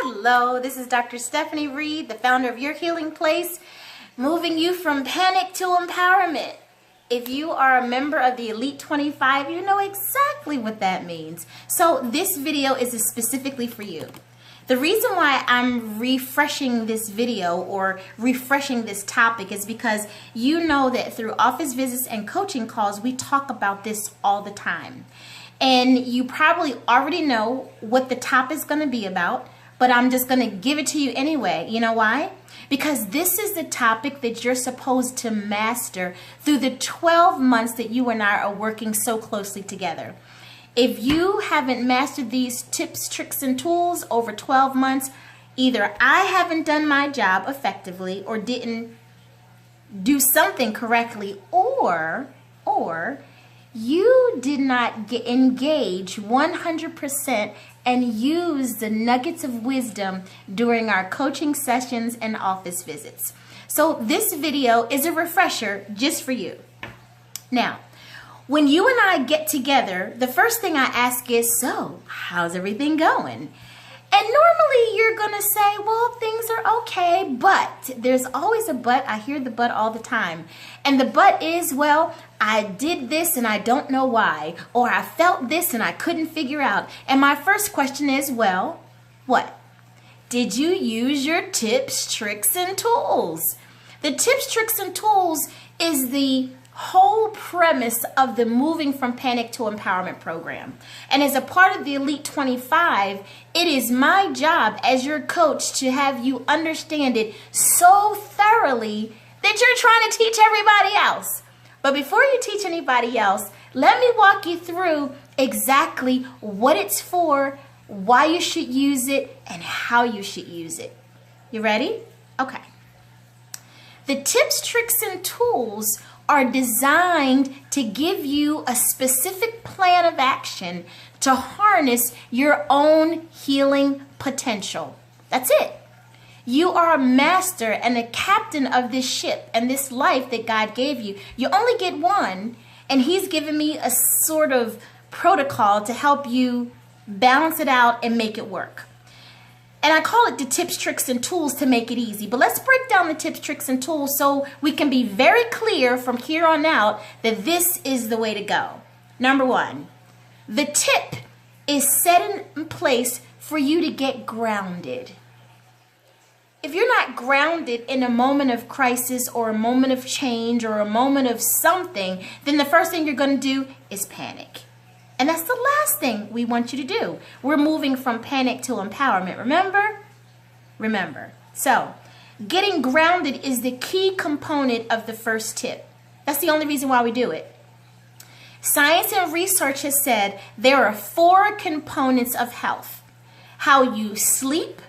Hello, this is Dr. Stephanie Reed, the founder of Your Healing Place, moving you from panic to empowerment. If you are a member of the Elite 25, you know exactly what that means. So this video is specifically for you. The reason why I'm refreshing this video or refreshing this topic is because you know that through office visits and coaching calls, we talk about this all the time. And you probably already know what the top is going to be about, but I'm just going to give it to you anyway. You know why? Because this is the topic that you're supposed to master through the 12 months that you and I are working so closely together. If you haven't mastered these tips, tricks, and tools over 12 months, either I haven't done my job effectively or didn't do something correctly, or you did not engage 100% and use the nuggets of wisdom during our coaching sessions and office visits. So this video is a refresher just for you. Now, when you and I get together, the first thing I ask is, so how's everything going? And normally you're going to say, well, things are okay, but there's always a but. I hear the but all the time. And the but is, well, I did this and I don't know why, or I felt this and I couldn't figure out. And my first question is, well, what? Did you use your tips, tricks, and tools? The tips, tricks, and tools is the whole premise of the Moving from Panic to Empowerment program. And as a part of the Elite 25, it is my job as your coach to have you understand it so thoroughly that you're trying to teach everybody else. But before you teach anybody else, let me walk you through exactly what it's for, why you should use it, and how you should use it. You ready? Okay. The tips, tricks, and tools are designed to give you a specific plan of action to harness your own healing potential. That's it. You are a master and a captain of this ship and this life that God gave you. You only get one, and He's given me a sort of protocol to help you balance it out and make it work. And I call it the tips, tricks, and tools to make it easy. But let's break down the tips, tricks, and tools so we can be very clear from here on out that this is the way to go. Number one, the tip is set in place for you to get grounded. If you're not grounded in a moment of crisis or a moment of change or a moment of something, then the first thing you're going to do is panic. And that's the last thing we want you to do. We're moving from panic to empowerment. Remember? Remember. So, getting grounded is the key component of the first tip. That's the only reason why we do it. Science and research has said there are 4 components of health: how you sleep,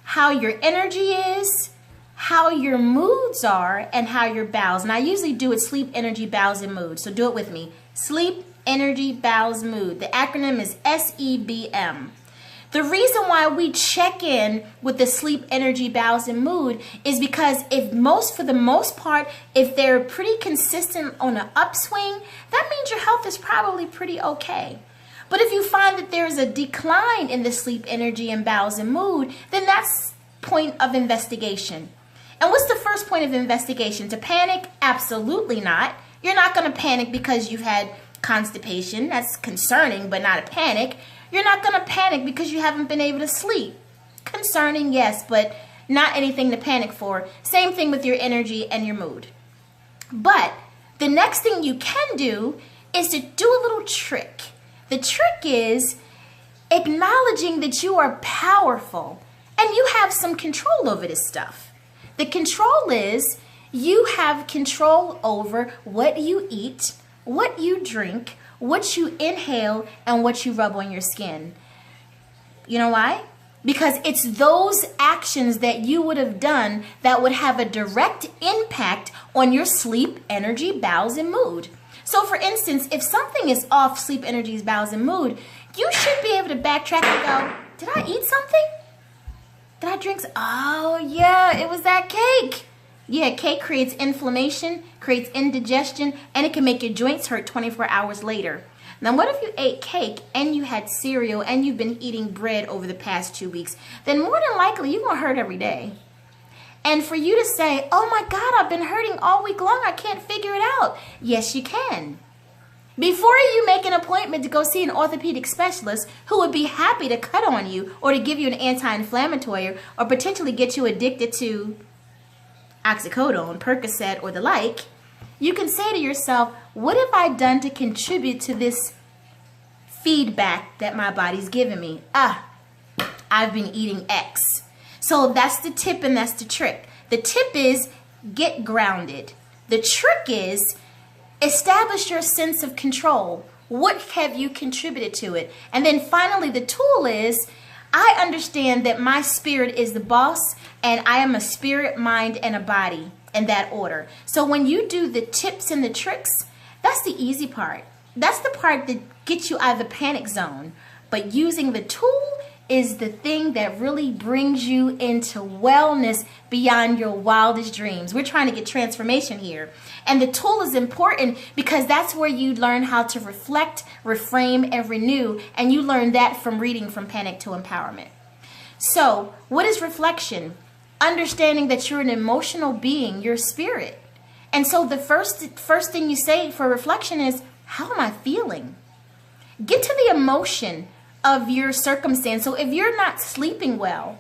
how your energy is, how your moods are, and how your bowels. And I usually do it sleep, energy, bowels, and mood. So do it with me. Sleep, energy, bowels, mood. The acronym is SEBM. The reason why we check in with the sleep, energy, bowels, and mood is because for the most part, if they're pretty consistent on an upswing, that means your health is probably pretty okay. But if you find that there's a decline in the sleep, energy, and bowels, and mood, then that's point of investigation. And what's the first point of investigation? To panic? Absolutely not. You're not going to panic because you've had constipation. That's concerning, but not a panic. You're not going to panic because you haven't been able to sleep. Concerning, yes, but not anything to panic for. Same thing with your energy and your mood. But the next thing you can do is to do a little trick. The trick is acknowledging that you are powerful and you have some control over this stuff. The control is you have control over what you eat, what you drink, what you inhale, and what you rub on your skin. You know why? Because it's those actions that you would have done that would have a direct impact on your sleep, energy, bowels, and mood. So for instance, if something is off sleep, energy, bowels, and mood, you should be able to backtrack and go, did I eat something? Did I drink? Oh yeah, it was that cake. Yeah, cake creates inflammation, creates indigestion, and it can make your joints hurt 24 hours later. Now, what if you ate cake and you had cereal and you've been eating bread over the past 2 weeks? Then more than likely, you're going to hurt every day. And for you to say, oh my God, I've been hurting all week long, I can't figure it out. Yes, you can. Before you make an appointment to go see an orthopedic specialist who would be happy to cut on you or to give you an anti-inflammatory or potentially get you addicted to oxycodone, Percocet, or the like, you can say to yourself, what have I done to contribute to this feedback that my body's giving me? I've been eating X. So that's the tip and that's the trick. The tip is get grounded. The trick is establish your sense of control. What have you contributed to it? And then finally, the tool is, I understand that my spirit is the boss and I am a spirit, mind, and a body in that order. So when you do the tips and the tricks, that's the easy part. That's the part that gets you out of the panic zone. But using the tool is the thing that really brings you into wellness beyond your wildest dreams. We're trying to get transformation here. And the tool is important because that's where you learn how to reflect, reframe, and renew. And you learn that from reading From Panic to Empowerment. So what is reflection? Understanding that you're an emotional being, your spirit. And so the first thing you say for reflection is, how am I feeling? Get to the emotion of your circumstance. So if you're not sleeping well,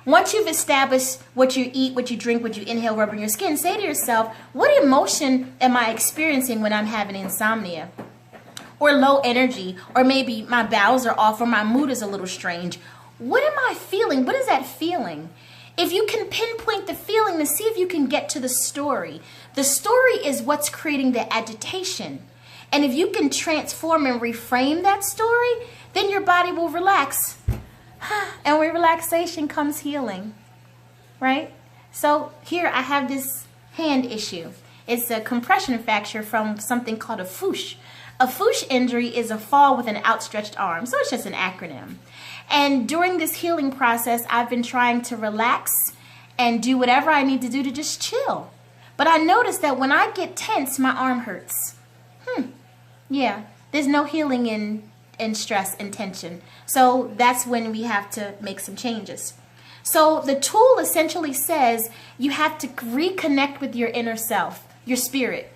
once you've established what you eat, what you drink, what you inhale, rub on your skin, say to yourself, what emotion am I experiencing when I'm having insomnia? Or low energy, or maybe my bowels are off, or my mood is a little strange. What am I feeling? What is that feeling? If you can pinpoint the feeling to see if you can get to the story. The story is what's creating the agitation. And if you can transform and reframe that story, then your body will relax. And with relaxation comes healing, right? So here I have this hand issue. It's a compression fracture from something called a fouche. A fouche injury is a fall with an outstretched arm. So it's just an acronym. And during this healing process, I've been trying to relax and do whatever I need to do to just chill. But I noticed that when I get tense, my arm hurts. Yeah, there's no healing in stress and tension. So that's when we have to make some changes. So the tool essentially says you have to reconnect with your inner self, your spirit.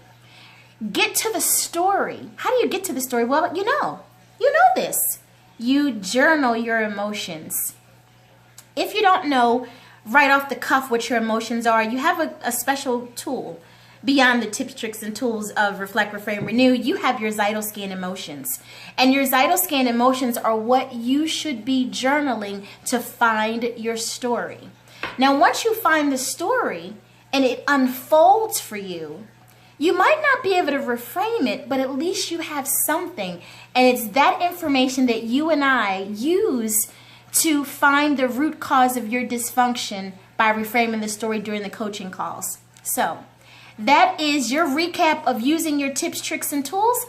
Get to the story. How do you get to the story? Well, you know this. You journal your emotions. If you don't know right off the cuff what your emotions are, you have a special tool. Beyond the tips, tricks, and tools of Reflect, Reframe, Renew, you have your Zytoscan emotions. And your Zytoscan emotions are what you should be journaling to find your story. Now, once you find the story and it unfolds for you, you might not be able to reframe it, but at least you have something. And it's that information that you and I use to find the root cause of your dysfunction by reframing the story during the coaching calls. So that is your recap of using your tips, tricks, and tools.